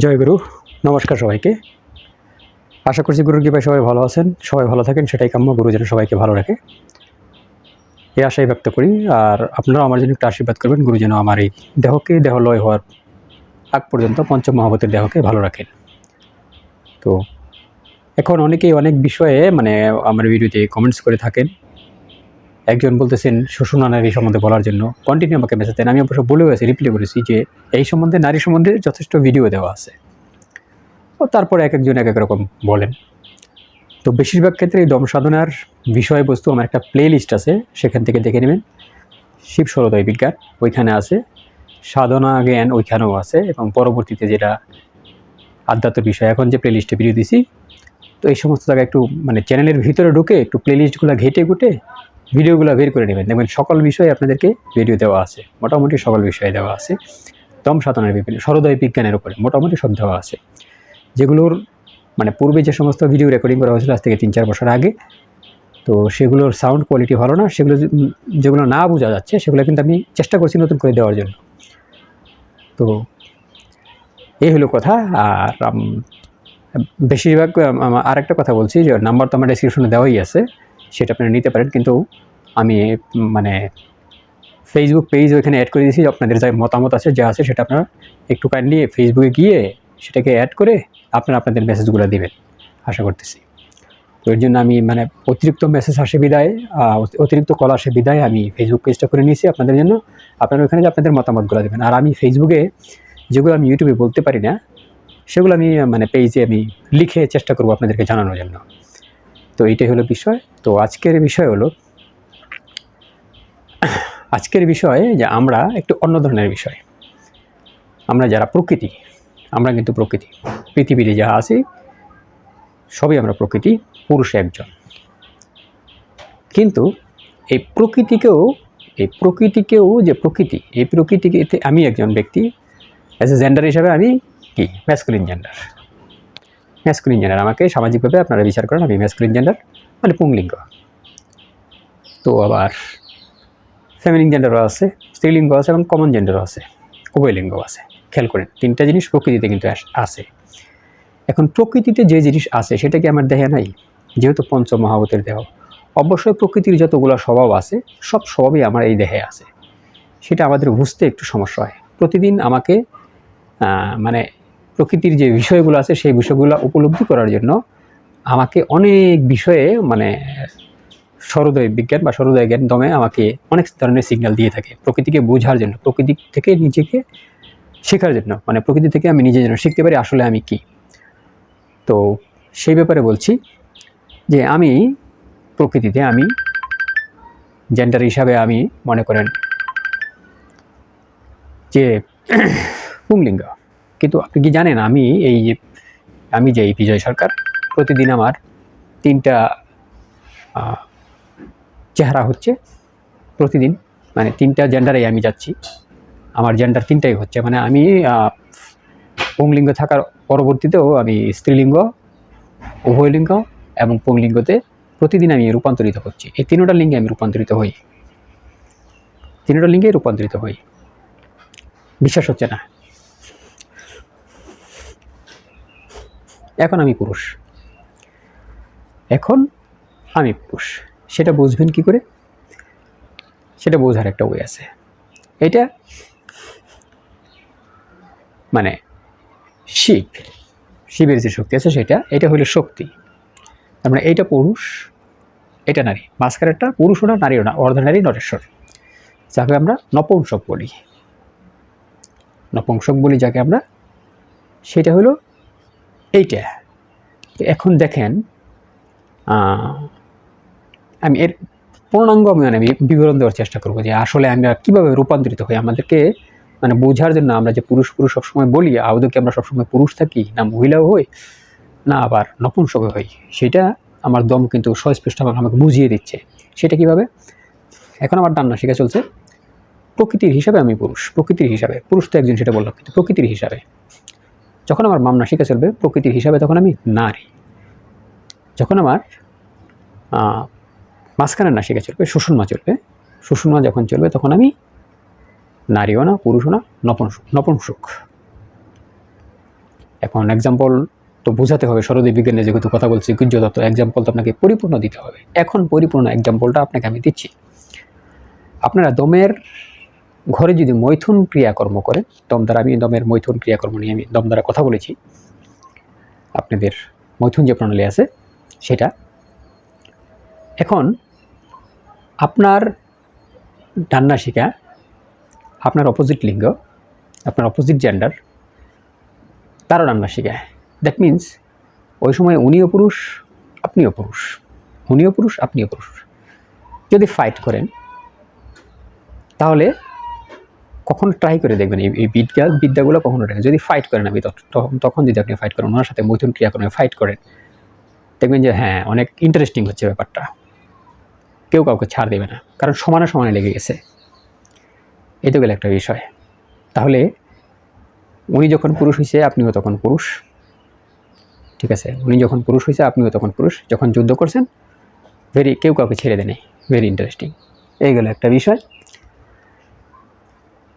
জয় গুরু। নমস্কার সবাইকে। আশা করছি গুরুর কৃপায় সবাই ভালো আছেন, সবাই ভালো থাকেন, সেটাই কাম্য। গুরু যেন সবাইকে ভালো রাখে এই আশাই ব্যক্ত করি। আর আপনারাও আমার জন্য একটু আশীর্বাদ করবেন, গুরু যেন আমার এই দেহকে দেহলয় হওয়ার আগ পর্যন্ত পঞ্চমহাভূতের দেহকে ভালো রাখেন। তো এখন অনেকেই অনেক বিষয়ে আমার ভিডিওতে কমেন্টস করে থাকেন। একজন বলতেছেন শ্বশুর নারী সম্বন্ধে বলার জন্য কন্টিনিউ আমাকে মেসেজ দেন। আমি অবশ্য বলেও আছি, রিপ্লাই করেছি যে এই সম্বন্ধে, নারী সম্বন্ধে যথেষ্ট ভিডিও দেওয়া আছে। তো তারপরে এক একজন এক এক রকম বলেন। তো বেশিরভাগ ক্ষেত্রে এই দম সাধনার বিষয়বস্তু আমার একটা প্লে লিস্ট আছে, সেখান থেকে দেখে নেবেন। শিব সরোদয় বিজ্ঞান ওইখানে আছে, সাধনা জ্ঞান ওইখানেও আছে, এবং পরবর্তীতে যেটা আধ্যাত্মিক বিষয় এখন যে প্লে লিস্টে ভিডিও দিছি, তো এই সমস্ত জায়গায় একটু চ্যানেলের ভিতরে ঢুকে একটু প্লে লিস্টগুলো ঘেটে ঘুটে ভিডিওগুলো বের করে নেবেন। দেখবেন সকল বিষয়ে আপনাদেরকে ভিডিও দেওয়া আছে, মোটামুটি সকল বিষয়ে দেওয়া আছে। দম সাধনার বিভিন্ন সরোদয় বিজ্ঞানের উপরে মোটামুটি সব দেওয়া আছে, যেগুলোর পূর্বে যে সমস্ত ভিডিও রেকর্ডিং করা হয়েছিল আজ থেকে 3-4 বছর আগে, তো সেগুলোর সাউন্ড কোয়ালিটি ভালো না। যেগুলো না বোঝা যাচ্ছে সেগুলো কিন্তু আমি চেষ্টা করছি নতুন করে দেওয়ার জন্য। তো এই হলো কথা। আর বেশিরভাগ আরেকটা কথা বলছি যে নাম্বার তো আমার ডেসক্রিপশনে দেওয়াই আছে, সেটা আপনারা নিতে পারেন। কিন্তু আমি ফেসবুক পেজ ওইখানে অ্যাড করে দিয়েছি। আপনাদের যা মতামত আছে, যা আছে, সেটা আপনারা একটু কাইন্ডলি ফেসবুকে গিয়ে সেটাকে অ্যাড করে আপনারা আপনাদের মেসেজগুলো দিবেন আশা করতেছি। তো এর জন্য আমি অতিরিক্ত মেসেজ আসে বিদায়, অতিরিক্ত কল আসে বিদায় আমি ফেসবুক পেজটা করে নিয়েছি আপনাদের জন্য। আপনারা ওখানে যে আপনাদের মতামতগুলো দেবেন। আর আমি ফেসবুকে যেগুলো আমি ইউটিউবে বলতে পারি না, সেগুলো আমি পেজে আমি লিখে চেষ্টা করব আপনাদেরকে জানানোর জন্য। তো এইটাই হলো বিষয়। তো আজকের বিষয় যে আমরা একটু অন্য ধরনের বিষয়। আমরা যারা প্রকৃতি, আমরা কিন্তু প্রকৃতি, পৃথিবীতে যা আছি সবই আমরা প্রকৃতি, পুরুষ একজন। কিন্তু এই প্রকৃতিকেও যে প্রকৃতি, এই প্রকৃতিকে আমি একজন ব্যক্তি, অ্যাজ এ জেন্ডার হিসাবে আমি কি ম্যাসকুলিন জেন্ডার। আমাকে সামাজিকভাবে আপনারা বিচার করেন, আমি ম্যাসকুলিন জেন্ডার, পুংলিঙ্গ। তো আবার ফেমিনিন জেন্ডারও আছে, স্ত্রীলিঙ্গ আছে, এবং কমন জেন্ডারও আছে, উভয়লিঙ্গ আছে। খেয়াল করেন, 3টা জিনিস প্রকৃতিতে কিন্তু আছে। এখন প্রকৃতিতে যে জিনিস আছে সেটা কি আমার দেহে নাই? যেহেতু পঞ্চমহাভূতের দেহ, অবশ্যই প্রকৃতির যতগুলো স্বভাব আছে সব স্বভাবই আমার এই দেহে আছে। সেটা আমাদের বুঝতে একটু সমস্যা হয়। প্রতিদিন আমাকে প্রকৃতির যে বিষয়গুলো আছে সেই বিষয়গুলো উপলব্ধি করার জন্য আমাকে অনেক বিষয়ে সরোদয় বিজ্ঞান বা সরোদয় জ্ঞান দমে আমাকে অনেক ধরনের সিগন্যাল দিয়ে থাকে প্রকৃতিকে বোঝার জন্য, প্রকৃতি থেকে নিজেকে শেখার জন্য। প্রকৃতি থেকে আমি নিজে যেন শিখতে পারি আসলে আমি কি। তো সেই ব্যাপারে বলছি যে আমি প্রকৃতিতে, আমি জেন্ডার হিসাবে আমি মনে করেন যে পুংলিঙ্গ। কিন্তু আপনি কি জানেন আমি যে বিজয় সরকার, প্রতিদিন আমার 3টা চেহারা হচ্ছে। প্রতিদিন 3টা জেন্ডারেই আমি যাচ্ছি, আমার জেন্ডার 3টাই হচ্ছে। আমি পুংলিঙ্গ থাকার পরবর্তীতেও আমি স্ত্রীলিঙ্গ, উভয়লিঙ্গ এবং পুংলিঙ্গতে প্রতিদিন আমি রূপান্তরিত হচ্ছি। এই 3টা লিঙ্গে আমি রূপান্তরিত হই, 3টা লিঙ্গে রূপান্তরিত হই। বিশ্বাস হচ্ছে না? এখন আমি পুরুষ, সেটা বুঝবেন কি করে? সেটা বোঝার একটা ওয়ে আছে। এটা শিবের যে শক্তি আছে এটা হলো শক্তি। তার এইটা পুরুষ, এটা নারী। মাঝখানেরটা পুরুষও না, নারীও না, অর্ধনারী, নরেশ্বর, যাকে আমরা নপুংসক বলি যাকে আমরা, সেটা হলো এইটা। এখন দেখেন, আমি এর পূর্ণাঙ্গ আমি বিবরণ দেওয়ার চেষ্টা করবো যে আসলে আমরা কীভাবে রূপান্তরিত হই। আমাদেরকে বোঝার জন্য আমরা যে পুরুষ সবসময় বলি, আদৌ কি আমরা সবসময় পুরুষ থাকি, না মহিলাও হই, না আবার নপুংসক হই, সেটা আমার দম কিন্তু সুস্পষ্ট আমাকে বুঝিয়ে দিচ্ছে। সেটা কিভাবে? এখন আমার ডান্না শেখা চলছে। প্রকৃতির হিসাবে আমি পুরুষ, পুরুষ তো একজন, সেটা বললাম, কিন্তু প্রকৃতির হিসাবে যখন আমার মামনা শেখা চলবে প্রকৃতির হিসাবে, তখন আমি নারী। যখন আমার মাঝখানের না শেখা চলবে, সুষুম্না যখন চলবে, তখন আমি নারীও না, পুরুষও না, নপুংসক। এখন এক্সাম্পল তো বোঝাতে হবে, সরোদী বিজ্ঞানে যেহেতু কথা বলছি, গুহ্যতত্ত্ব, এক্সাম্পল তো আপনাকে পরিপূর্ণ দিতে হবে। এখন পরিপূর্ণ এক্সাম্পলটা আপনাকে আমি দিচ্ছি। আপনারা দমের ঘরে যদি মৈথুন ক্রিয়াকর্ম করেন, দম দ্বারা, আমি দমের মৈথুন ক্রিয়াকর্ম নিয়ে আমি দম দ্বারা কথা বলেছি, আপনাদের মৈথুন যে প্রণালী আছে সেটা। এখন আপনার ডান নাসিকা, আপনার অপোজিট লিঙ্গ, আপনার অপোজিট জেন্ডার, তারও ডান নাসিকা। দ্যাট মিন্স ওই সময় উনিও পুরুষ, আপনিও পুরুষ, উনিও পুরুষ, আপনিও পুরুষ। যদি ফাইট করেন তাহলে কখনো ট্রাই করে দেখবেন এই বিদ্যাগুলো কখনো দেখেন। যদি ফাইট করেন, আমি তখন যদি আপনি ফাইট করেন, ওনার সাথে মৈথুন ক্রিয়াকর্মে ফাইট করেন, দেখবেন যে হ্যাঁ অনেক ইন্টারেস্টিং হচ্ছে ব্যাপারটা। কেউ কাউকে ছাড় দেবে না, কারণ সমানে সমানে লেগে গেছে। এটা গেলে একটা বিষয়। তাহলে উনি যখন পুরুষ হয়েছে, আপনিও তখন পুরুষ, ঠিক আছে? উনি যখন পুরুষ হয়েছে, আপনিও তখন পুরুষ। যখন যুদ্ধ করছেন, কেউ কাউকে ছেড়ে দেয় নাই। Very interesting. এই গেল একটা বিষয়।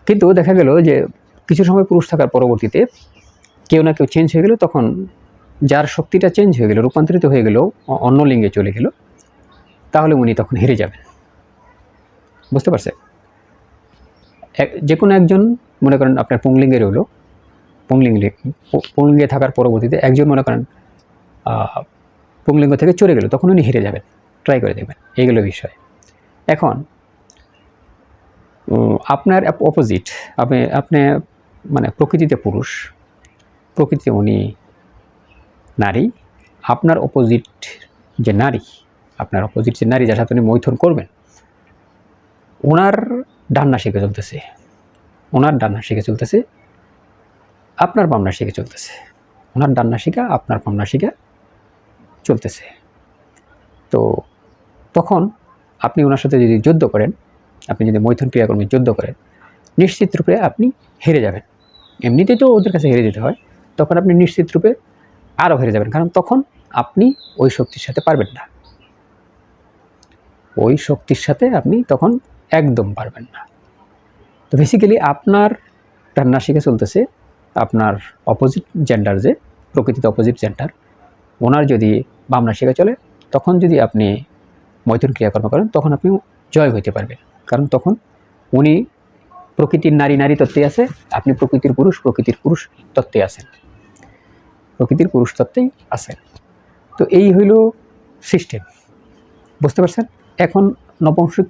কিন্তু দেখা গেল যে কিছু সময় পুরুষ থাকার পরবর্তীতে কেউ না কেউ চেঞ্জ হয়ে গেল, তখন যার শক্তিটা চেঞ্জ হয়ে গেল, রূপান্তরিত হয়ে গেল, অন্য লিঙ্গে চলে গেল, তাহলে উনি তখন হেরে যাবেন। বুঝতে পারছেন? যে কোনো একজন, মনে করেন আপনার পুংলিঙ্গে রইল, পুংলিঙ্গে থাকার পরবর্তীতে একজন মনে করেন পুংলিঙ্গ থেকে চলে গেল, তখন উনি হেরে যাবেন। ট্রাই করে দেখবেন। এইগুলো বিষয়। এখন আপনার অপোজিট, আপনি মানে প্রকৃতিতে পুরুষ, প্রকৃতিতে উনি নারী। আপনার অপোজিট যে নারী, আপনার অপোজিট যে নারী যার সাথে উনি মৈথুন করবেন, ওনার ডান নাসিকা চলতেছে, ওনার ডান নাসিকা চলতেছে, আপনার বাম নাসিকা চলতেছে। ওনার ডান নাসিকা, আপনার বাম নাসিকা চলতেছে। তো তখন আপনি ওনার সাথে যদি যুদ্ধ করেন, আপনি যদি মৈথুন ক্রিয়াকর্মে যুদ্ধ করেন, নিশ্চিত রূপে আপনি হেরে যাবেন। এমনিতেই তো ওদের কাছে হেরে যেতে হয়, তখন আপনি নিশ্চিত রূপে আরও হেরে যাবেন, কারণ তখন আপনি ওই শক্তির সাথে পারবেন না। ওই শক্তির সাথে আপনি তখন একদম পারবেন না। তো বেসিক্যালি আপনার ডান নাসিকা চলতেছে, আপনার অপোজিট জেন্ডার, যে প্রকৃতিতে অপোজিট জেন্ডার, ওনার যদি বাম নাসিকা চলে, তখন যদি আপনি মৈথুন ক্রিয়াকর্ম করেন, তখন আপনি জয় হইতে পারবেন। কারণ তখন উনি প্রকৃতির নারী তত্ত্বে আছে, আপনি প্রকৃতির পুরুষ তত্ত্বে আছেন, প্রকৃতির পুরুষ তত্ত্বেই আছেন। তো এই হইল সিস্টেম। বুঝতে পারছেন? এখন নপুংসক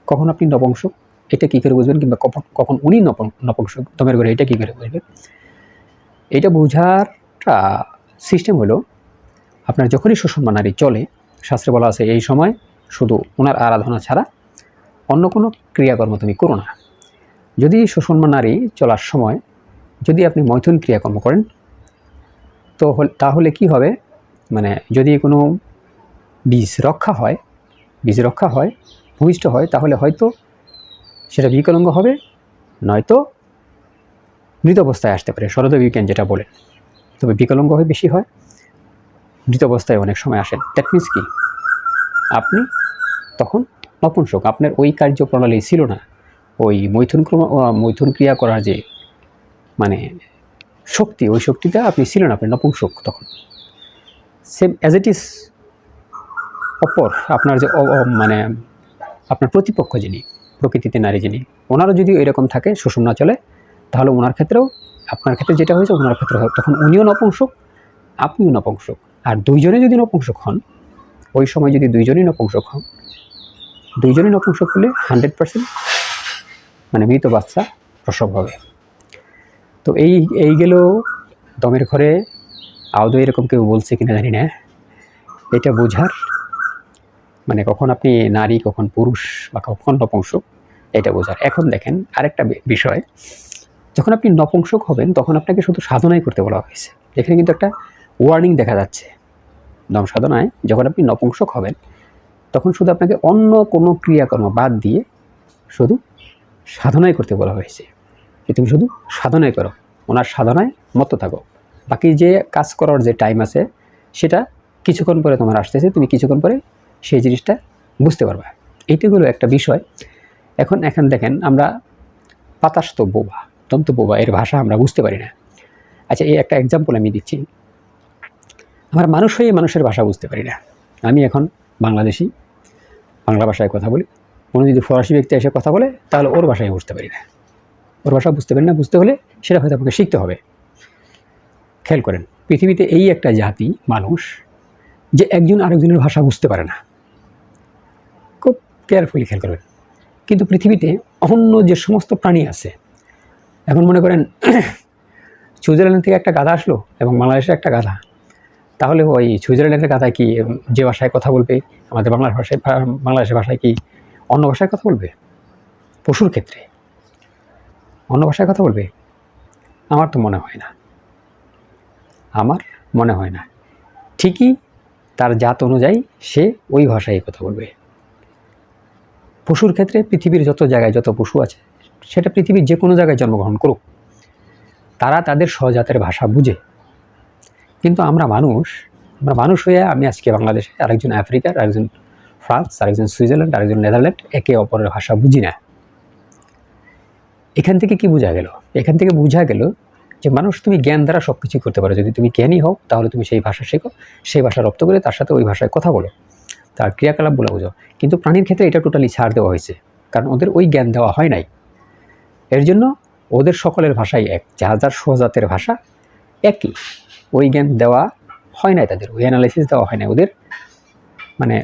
কখন আপনি নপুংসক, এটা কী করে বুঝবেন? কিংবা কখন উনি নপুংসক দমের ঘরে, এটা কী করে বুঝবেন? এটা বোঝারটা সিস্টেম হলো, আপনার যখনই সুষুম্না নারী চলে, শাস্ত্রে বলা আছে এই সময় শুধু ওনার আরাধনা ছাড়া অন্য কোনো ক্রিয়াকর্ম তুমি করো না। যদি সুষুম্না নারী চলার সময় যদি আপনি মৈথুন ক্রিয়াকর্ম করেন, তো তাহলে কি হবে, মানে যদি কোনো বীজ রক্ষা হয়, ভূমিষ্ঠ হয়, তাহলে হয়তো সেটা বিকলাঙ্গ হবে, নয়তো মৃত অবস্থায় আসতে পারে, সরোদী বিজ্ঞান যেটা বলেন। তবে বিকলাঙ্গ হয় বেশি হয়, মৃত অবস্থায় অনেক সময় আসেন। দ্যাট মিন্স কি, আপনি তখন নপুংসক, আপনার ওই কার্যপ্রণালী ছিল না, ওই মৈথুন ক্রিয়া করার যে মানে শক্তি, ওই শক্তিটা আপনি ছিলেন, আপনি নপুংসক তখন। সেম অ্যাজ ইট ইজ অপর আপনার যে মানে আপনার প্রতিপক্ষ যিনি, প্রকৃতিতে নারী যিনি, ওনারও যদি এরকম থাকে, সুষুম্না চলে, তাহলে ওনার ক্ষেত্রেও, আপনার ক্ষেত্রে যেটা হয়েছে ওনার ক্ষেত্রে হয়, তখন উনিও নপুংসক, আপনিও নপুংসক। আর দুইজনে যদি নপুংসক হন, ওই সময় যদি দুইজনই নপুংসক হন, দুইজনই নপুংসক হলে 100% মানে মৃত বাচ্চা প্রসব হবে। তো এই গেল দমের ঘরে। আদৌ এরকম কেউ বলছে কিনা জানি না, এটা বোঝার, মানে কখন আপনি নারী, কখন পুরুষ, বা কখন নপুংসক, এটা বোঝার। এখন দেখেন আরেকটা বিষয়, যখন আপনি নপুংসক হবেন, তখন আপনাকে শুধু সাধনাই করতে বলা হয়েছে। এখানে কিন্তু একটা ওয়ার্নিং দেখা যাচ্ছে। দম সাধনায় যখন আপনি নপুংসক হবেন, তখন শুধু আপনাকে অন্য কোনো ক্রিয়াকর্ম বাদ দিয়ে শুধু সাধনাই করতে বলা হয়েছে, যে তুমি শুধু সাধনাই করো, ওনার সাধনায় মত থাকো। বাকি যে কাজ করার যে টাইম আছে, সেটা কিছুক্ষণ পরে তোমার আসতেছে, তুমি কিছুক্ষণ পরে সেই জিনিসটা বুঝতে পারবা। এইটাগুলো একটা বিষয়। এখন দেখেন, আমরা পাতাস্থ বোবা, দন্ত বোবা, এর ভাষা আমরা বুঝতে পারি না। আচ্ছা, এই একটা এক্সাম্পল আমি দিচ্ছি। আমরা মানুষ হয়ে মানুষের ভাষা বুঝতে পারি না। আমি এখন বাংলাদেশি, বাংলা ভাষায় কথা বলি। কোনো যদি ফরাসি ব্যক্তি এসে কথা বলে তাহলে ওর ভাষায় বুঝতে পারি না, ওর ভাষা বুঝতে পারি না। বুঝতে হলে সেটা হয়তো আপনাকে শিখতে হবে। খেয়াল করেন, পৃথিবীতে এই একটা জাতি মানুষ যে একজন আরেকজনের ভাষা বুঝতে পারে না। খুব কেয়ারফুলি খেয়াল করবেন। কিন্তু পৃথিবীতে অন্য যে সমস্ত প্রাণী আছে, এখন মনে করেন সুইজারল্যান্ড থেকে একটা গাধা আসলো এবং বাংলাদেশের একটা গাধা, তাহলে ওই সুইজারল্যান্ডের গাধায় কি যে ভাষায় কথা বলবে আমাদের বাংলাদেশের ভাষায় কি অন্য ভাষায় কথা বলবে? পশুর ক্ষেত্রে অন্য ভাষায় কথা বলবে? আমার তো মনে হয় না, আমার মনে হয় না। ঠিকই তার জাত অনুযায়ী সে ওই ভাষায় কথা বলবে। পশুর ক্ষেত্রে পৃথিবীর যত জায়গায় যত পশু আছে, সেটা পৃথিবীর যে কোনো জায়গায় জন্মগ্রহণ করুক, তারা তাদের স্বজাতের ভাষা বুঝে। কিন্তু আমরা মানুষ হয়ে আমি আজকে বাংলাদেশে, আরেকজন আফ্রিকার, আরেকজন ফ্রান্স, আরেকজন সুইজারল্যান্ড, আরেকজন নেদারল্যান্ড, একে অপরের ভাষা বুঝি না। এখান থেকে কি বোঝা গেল? এখান থেকে বোঝা গেল যে মানুষ তুমি জ্ঞান দ্বারা সব কিছু করতে পারো। যদি তুমি জ্ঞানী হও তাহলে তুমি সেই ভাষা শেখো, সেই ভাষা রপ্ত করে তার সাথে ওই ভাষায় কথা বলো, তার ক্রিয়াকলাপ বলে বোঝো। কিন্তু প্রাণীর ক্ষেত্রে এটা টোটালি ছাড় দেওয়া হয়েছে, কারণ ওদের ওই জ্ঞান দেওয়া হয় নাই। এর জন্য ওদের সকলের ভাষাই এক, যার যার স্বজাতের ভাষা একই, ওই জ্ঞান দেওয়া হয় নাই তাদের, ওই অ্যানালাইসিস দেওয়া হয় না ওদের, মানে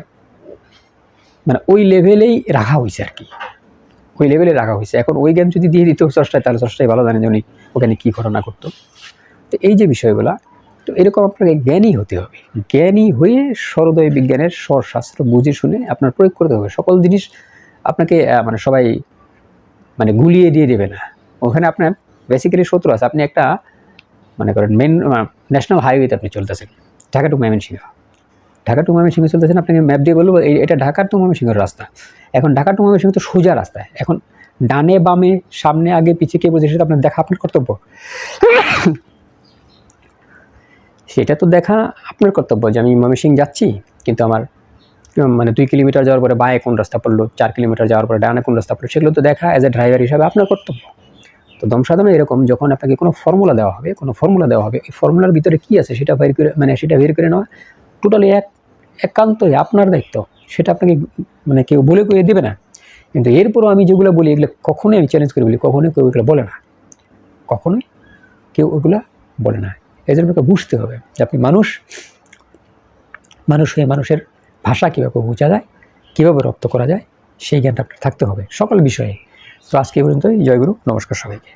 ওই লেভেলেই রাখা হয়েছে আর কি, ওই লেভেলে রাখা হয়েছে। এখন ওই জ্ঞান যদি দিয়ে দিত চষ্টায়, তাহলে চষ্টায় ভালো জানে যে উনি ওখানে কী ঘটনা করতো। তো এই যে বিষয়গুলো, তো এরকম আপনাকে জ্ঞানী হতে হবে। জ্ঞানী হয়ে সর্বোদয় বিজ্ঞানের স্বরশাস্ত্র বুঝে শুনে আপনার প্রয়োগ করতে হবে। সকল জিনিস আপনাকে সবাই গুলিয়ে দিয়ে দেবে না। ওখানে আপনার বেসিক্যালি শত্রু আছে। আপনি একটা মনে করেন মেন ন্যাশনাল হাইওয়েতে আপনি চলতেছেন, ঢাকা টু ময়মনসিংহ, ঢাকা টু ময়মনসিংহ চলতেছেন। আপনাকে ম্যাপ দিয়ে বলবো এটা ঢাকা টু ময়মনসিংহের রাস্তা। এখন ঢাকা টু ময়মনসিংহ তো সোজা রাস্তায়, এখন ডানে বামে সামনে আগে পিছিয়ে কে বোঝে সেটা আপনার দেখা আপনার কর্তব্য। সেটা তো দেখা আপনার কর্তব্য যে আমি ময়মনসিংহ যাচ্ছি, কিন্তু আমার 2 কিলোমিটার যাওয়ার পরে বাঁয়ে কোন রাস্তা পড়লো, 4 কিলোমিটার যাওয়ার পরে ডানে কোন রাস্তা পড়লো, সেগুলো তো দেখা অ্যাজ এ ড্রাইভার হিসাবে আপনার কর্তব্য। তো দম সাধনা এরকম, যখন আপনাকে কোনো ফর্মুলা দেওয়া হবে, এই ফর্মুলার ভিতরে কী আছে সেটা বের করে সেটা বের করে নেওয়া টোটালি একান্তই আপনার দায়িত্ব। সেটা আপনাকে কেউ বলে করে দেবে না। কিন্তু এরপরও আমি যেগুলো বলি এগুলো কখনোই আমি চ্যালেঞ্জ করে বলি, কখনোই কেউ এগুলো বলে না, কখনোই কেউ ওগুলো বলে না। এই জন্য আপনাকে বুঝতে হবে যে আপনি মানুষ হয়ে মানুষের ভাষা কীভাবে বোঝা যায়, কীভাবে রপ্ত করা যায়, সেই জ্ঞানটা আপনার থাকতে হবে সকল বিষয়ে। তো আজকে এই পর্যন্তই। জয়গুরু, নমস্কার সবাইকে।